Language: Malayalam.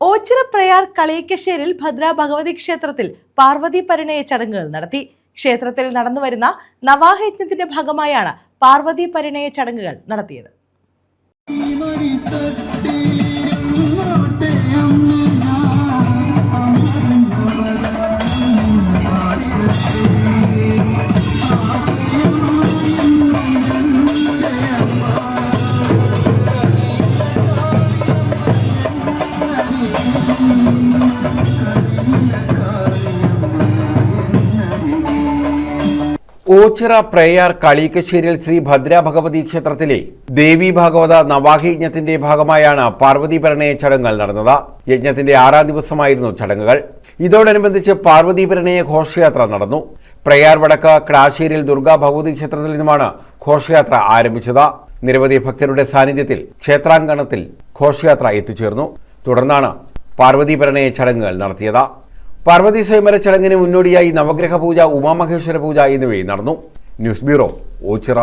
ഓച്ചിറ പ്രയാർ കളിയിക്കശ്ശേരിൽ ഭദ്ര ഭഗവതി ക്ഷേത്രത്തിൽ പാർവതി പരിണയ ചടങ്ങുകൾ നടത്തി. ക്ഷേത്രത്തിൽ നടന്നുവരുന്ന നവാഹയജ്ഞത്തിന്റെ ഭാഗമായാണ് പാർവതി പരിണയ ചടങ്ങുകൾ നടത്തിയത്. ഓച്ചിറ പ്രയാർ കളിയിക്കശ്ശേരിൽ ശ്രീ ഭദ്ര ഭഗവതി ക്ഷേത്രത്തിലെ ദേവി ഭാഗവത നവാഹയജ്ഞത്തിന്റെ ഭാഗമായാണ് പാർവതി പരിണയ ചടങ്ങുകൾ നടന്നത്. യജ്ഞത്തിന്റെ 6ാം ദിവസമായിരുന്നു ചടങ്ങുകൾ. ഇതോടനുബന്ധിച്ച് പാർവതി പരിണയ ഘോഷയാത്ര നടന്നു. പ്രയാർ വടക്ക് ക്രാശ്ശേരിയിൽ ദുർഗാ ഭഗവതി ക്ഷേത്രത്തിൽ നിന്നുമാണ് ഘോഷയാത്ര ആരംഭിച്ചത്. നിരവധി ഭക്തരുടെ സാന്നിധ്യത്തിൽ ക്ഷേത്രാങ്കണത്തിൽ ഘോഷയാത്ര എത്തിച്ചേർന്നു. തുടർന്നാണ് പാർവതി പരിണയ ചടങ്ങുകൾ നടത്തിയത്. പാർവതി സ്വയംവര ചടങ്ങിന് മുന്നോടിയായി നവഗ്രഹ പൂജ, ഉമാമഹേശ്വര പൂജ എന്നിവയും നടന്നു. News bureau, Ochira.